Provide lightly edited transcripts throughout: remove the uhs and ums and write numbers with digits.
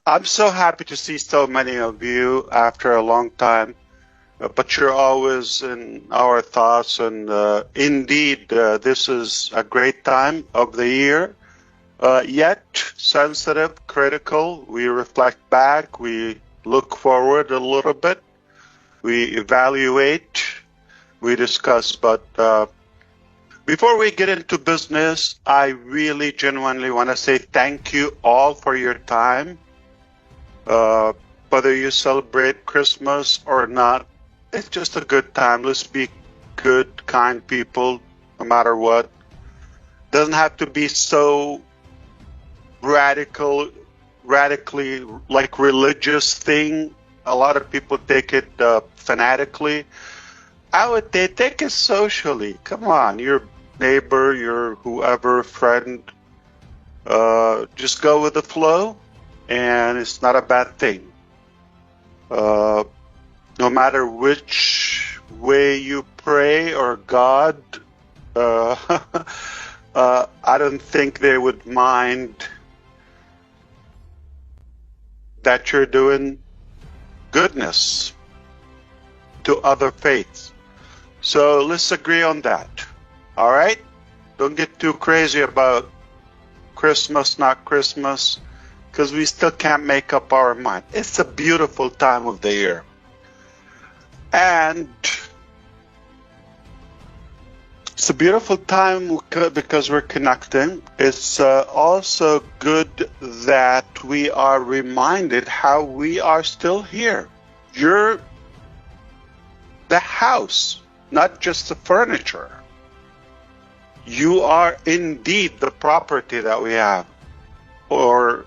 I'm so happy to see so many of you after a long time, but you're always in our thoughts. And indeed, this is a great time of the year, yet sensitive, critical. We reflect back, we look forward a little bit, we evaluate, we discuss. But before we get into business, I really genuinely want to say thank you all for your time. Whether you celebrate Christmas or not, it's just a good time. Let's be good, kind people, no matter what. Doesn't have to be so radically like religious thing. A lot of people take it fanatically. I would take it socially. Come on, your neighbor, your whoever, friend, just go with the flow, and it's not a bad thing. No matter which way you pray or God, I don't think they would mind that you're doing goodness to other faiths. So let's agree on that. All right? Don't get too crazy about Christmas, not Christmas, because we still can't make up our mind. It's a beautiful time of the year. And it's a beautiful time because we're connecting. It's also good that we are reminded how we are still here. You're the house, not just the furniture. You are indeed the property that we have, or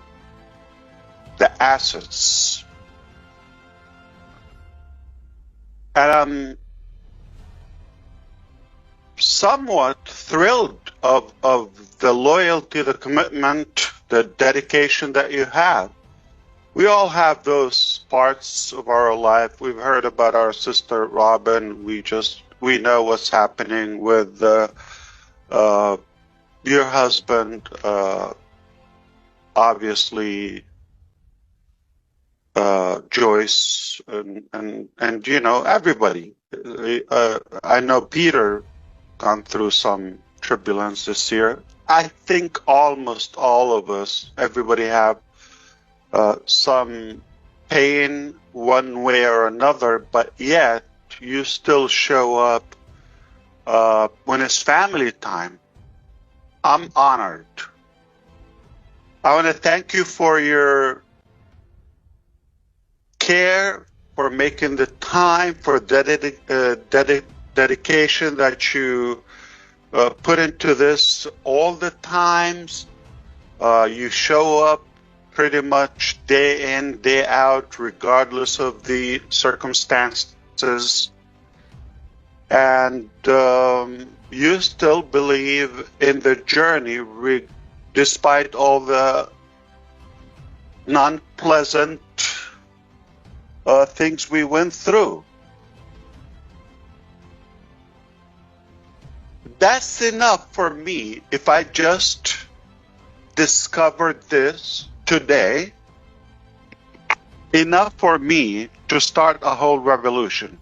the assets. And I'm somewhat thrilled of the loyalty, the commitment, the dedication that you have. We all have those parts of our life. We've heard about our sister Robin. We know what's happening with your husband, obviously, Joyce, and you know, everybody. I know Peter gone through some turbulence this year. I think almost all of us, everybody have some pain one way or another, but yet you still show up when it's family time. I'm honored. I want to thank you for your care, for making the time, for dedication that you put into this all the times. You show up pretty much day in, day out, regardless of the circumstances. And you still believe in the journey, despite all the non-pleasant things we went through. That's enough for me. If I just discovered this today, enough for me to start a whole revolution.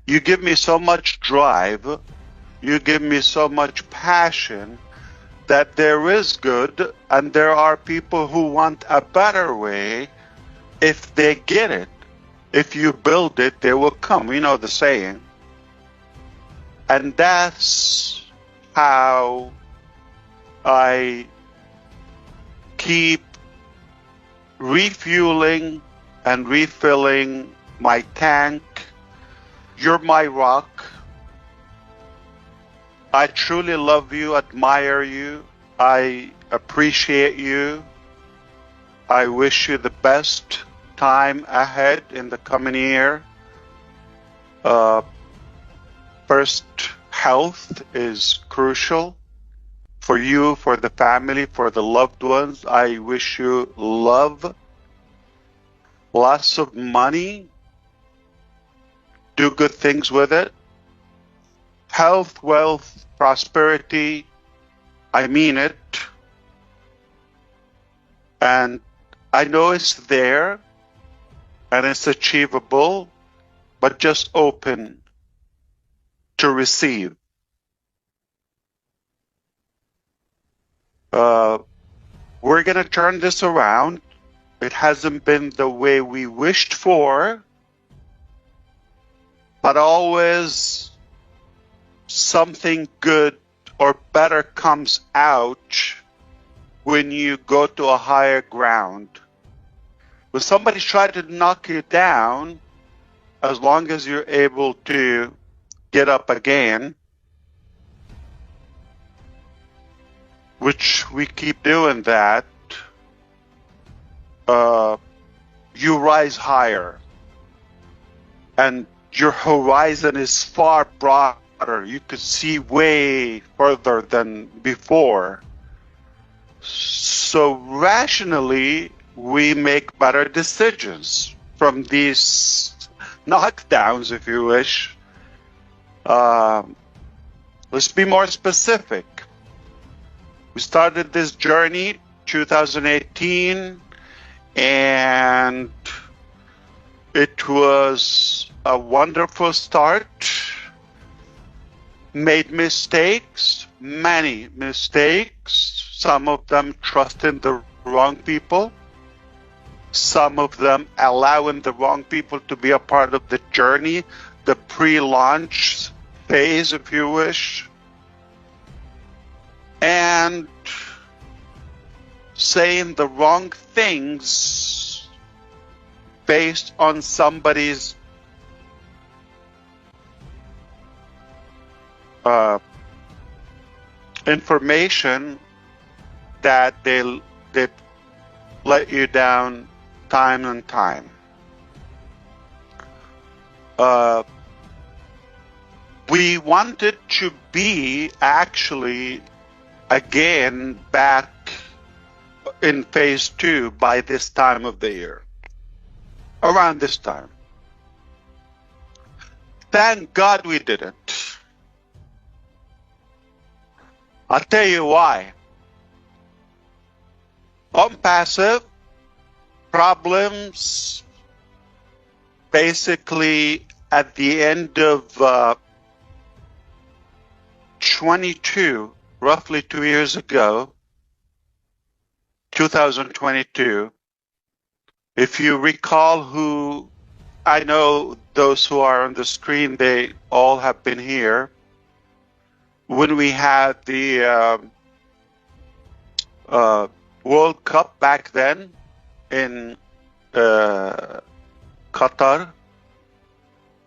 You give me so much drive, you give me so much passion that there is good, and there are people who want a better way. If they get it, if you build it, they will come. You know the saying. And that's how I keep refueling and refilling my tank. You're my rock. I truly love you, admire you. I appreciate you. I wish you the best time ahead in the coming year. First, health is crucial for you, for the family, for the loved ones. I wish you love, lots of money, do good things with it. Health, wealth, prosperity, I mean it. And I know it's there and it's achievable, but just open to receive. We're going to turn this around. It hasn't been the way we wished for, but always something good or better comes out when you go to a higher ground. When somebody tries to knock you down, as long as you're able to get up again, which we keep doing that, you rise higher. And your horizon is far broader. You could see way further than before. So rationally, we make better decisions from these knockdowns, if you wish. Let's be more specific. We started this journey 2018, and it was a wonderful start. Made mistakes, many mistakes, some of them trusting the wrong people, some of them allowing the wrong people to be a part of the journey, the pre-launch phase, if you wish, and saying the wrong things based on somebody's information that they let you down time and time. We wanted to be actually again back in phase 2 by this time of the year, around this time. Thank God we didn't. I'll tell you why. Onpassive problems basically at the end of 22, roughly 2 years ago, 2022. If you recall who, I know those who are on the screen, they all have been here. When we had the World Cup back then in Qatar,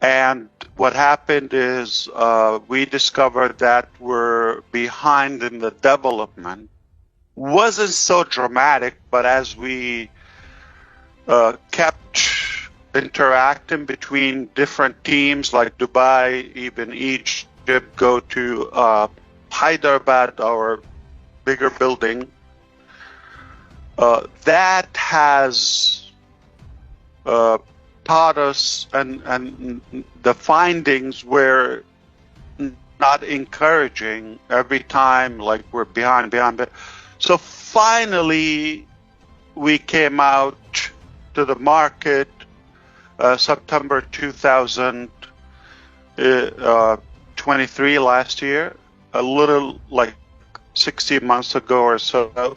and what happened is we discovered that we're behind in the development. Wasn't so dramatic, but as we kept interacting between different teams like Dubai, even Egypt, go to Hyderabad, our bigger building, that has taught us, and the findings were not encouraging every time, like we're behind. So finally, we came out to the market September 2023 last year, a little like 60 months ago or so,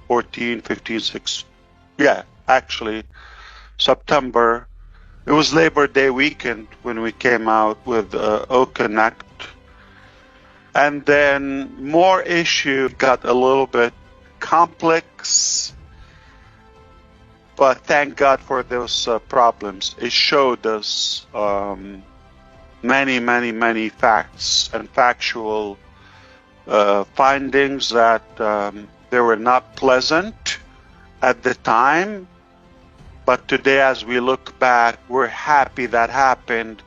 14, 15, 6. Yeah, actually, September. It was Labor Day weekend when we came out with O-Connect. And then more issue got a little bit complex, but thank God for those problems. It showed us many facts and factual findings that they were not pleasant at the time. But today, as we look back, we're happy that happened.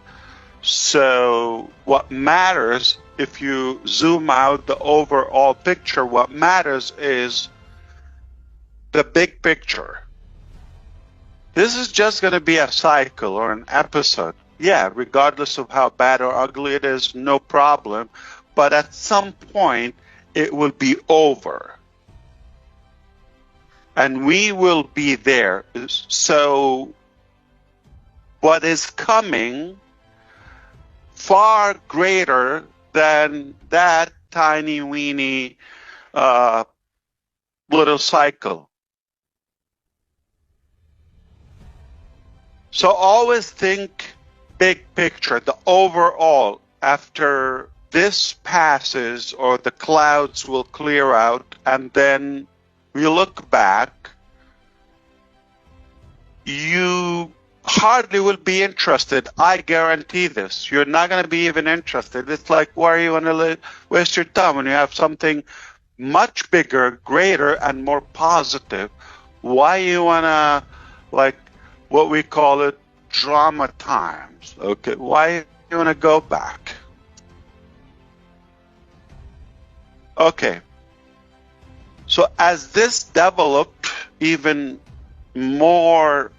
So what matters, if you zoom out the overall picture, what matters is the big picture. This is just going to be a cycle or an episode. Yeah, regardless of how bad or ugly it is, no problem. But at some point, it will be over. and we will be there. So what is coming far greater than that tiny weeny little cycle. So always think big picture, the overall. After this passes, or the clouds will clear out, and then we look back, you hardly will be interested. I guarantee this. You're not going to be even interested. It's like, why are you going to waste your time when you have something much bigger, greater, and more positive? Why you want to, like, what we call it, drama times? Okay, why you want to go back? Okay. So as this developed even more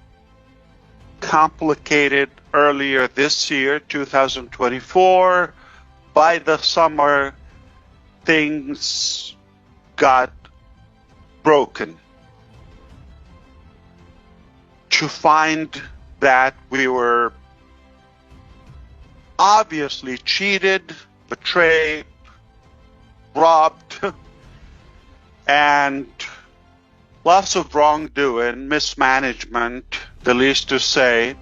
complicated earlier this year, 2024, by the summer, things got broken. To find that we were obviously cheated, betrayed, robbed, and lots of wrongdoing, mismanagement, the least to say,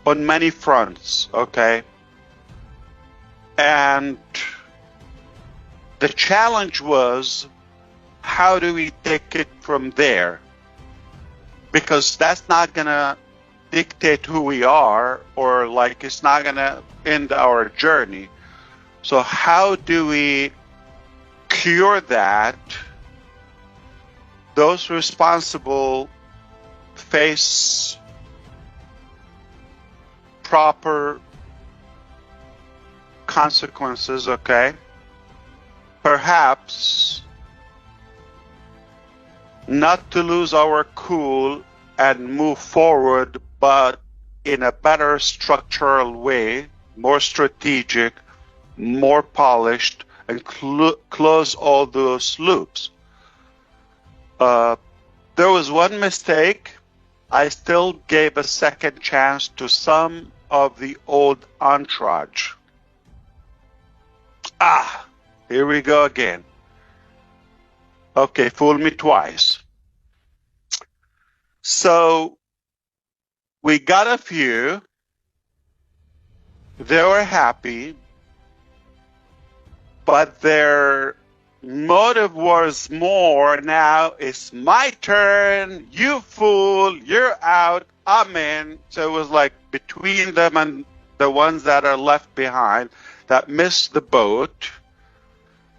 on many fronts, okay? And the challenge was, how do we take it from there? Because that's not going to dictate who we are, or like it's not going to end our journey. So how do we cure that? Those responsible face proper consequences, okay? Perhaps not to lose our cool and move forward, but in a better structural way, more strategic, more polished, and close all those loops. There was one mistake. I still gave a second chance to some of the old entourage. Here we go again. Okay, fool me twice. So we got a few. They were happy, but their motive was more, now it's my turn, you fool, you're out, I'm in. So it was like between them and the ones that are left behind that missed the boat.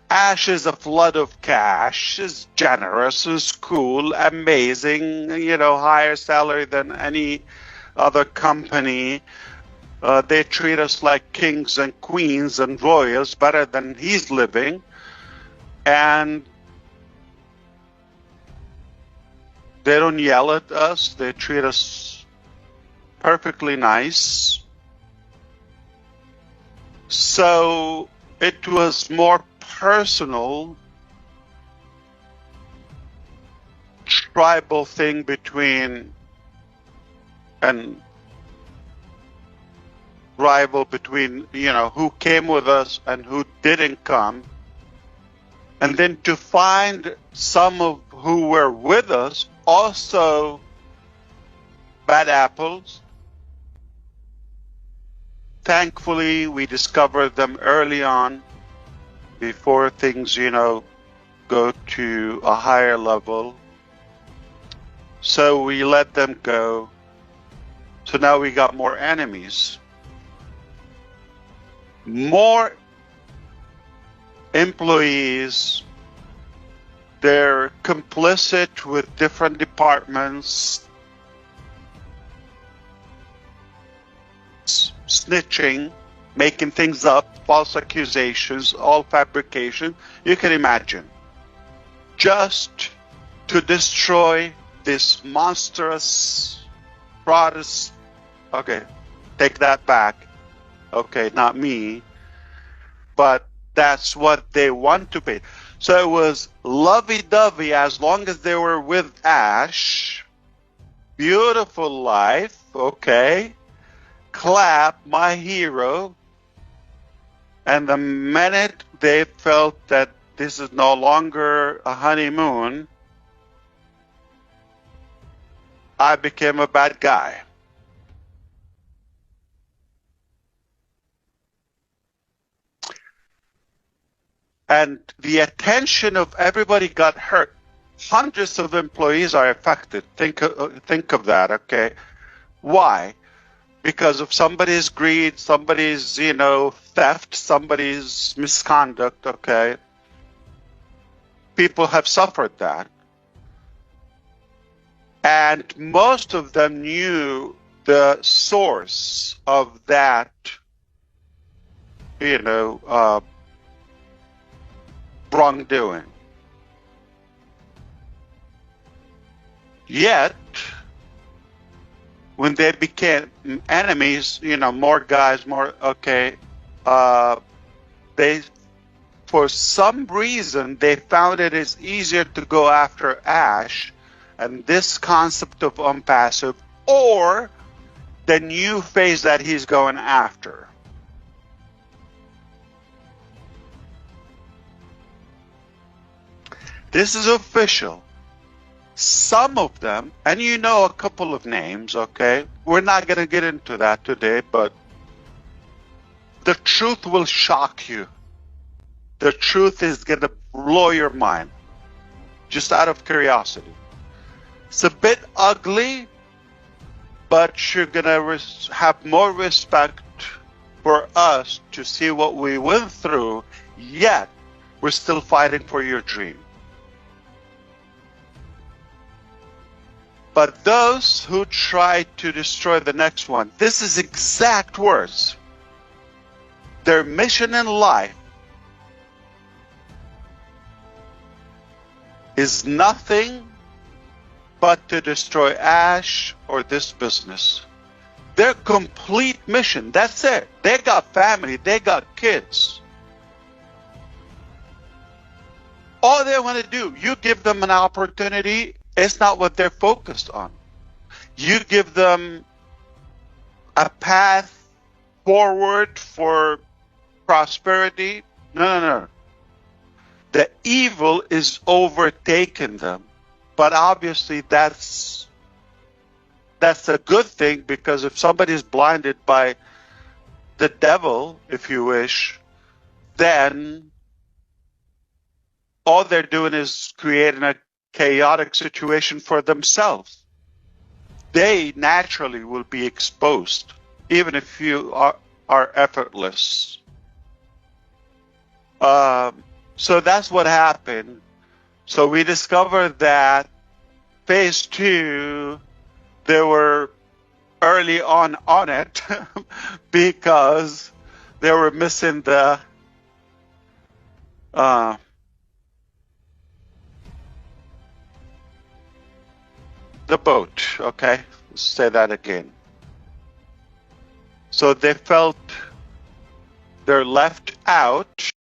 Ash is a flood of cash, is generous, is cool, amazing, higher salary than any other company. They treat us like kings and queens and royals, better than he's living. And they don't yell at us. They treat us perfectly nice. So it was more personal, tribal thing between, and rival between, who came with us and who didn't come. And then to find some of who were with us also bad apples. Thankfully, we discovered them early on before things, go to a higher level. So we let them go. So now we got more enemies. More employees, they're complicit with different departments, snitching, making things up, false accusations, all fabrication. You can imagine. Just to destroy this monstrous Protestant. Okay, take that back. Okay, not me. But that's what they want to be. So it was lovey-dovey as long as they were with Ash. Beautiful life, okay. Clap, my hero. And the minute they felt that this is no longer a honeymoon, I became a bad guy. And the attention of everybody got hurt. Hundreds of employees are affected. Think of that, okay? Why? Because of somebody's greed, somebody's, theft, somebody's misconduct, okay? People have suffered that. And most of them knew the source of that, wrongdoing. Yet, when they became enemies, more guys, they, for some reason, they found it is easier to go after Ash and this concept of Onpassive, or the new phase that he's going after. This is official. Some of them, and a couple of names, okay? We're not going to get into that today, but the truth will shock you. The truth is going to blow your mind, just out of curiosity. It's a bit ugly, but you're going to have more respect for us to see what we went through, yet we're still fighting for your dream. But those who try to destroy the next one, this is exact words. Their mission in life is nothing but to destroy Ash or this business. Their complete mission, that's it. They got family, they got kids. All they want to do, you give them an opportunity, it's not what they're focused on. You give them a path forward for prosperity. No. The evil is overtaking them. But obviously that's a good thing, because if somebody is blinded by the devil, if you wish, then all they're doing is creating a chaotic situation for themselves. They naturally will be exposed, even if you are effortless. So that's what happened. So we discovered that phase 2, they were early on it because they were missing the boat, okay? Let's say that again. So they felt they're left out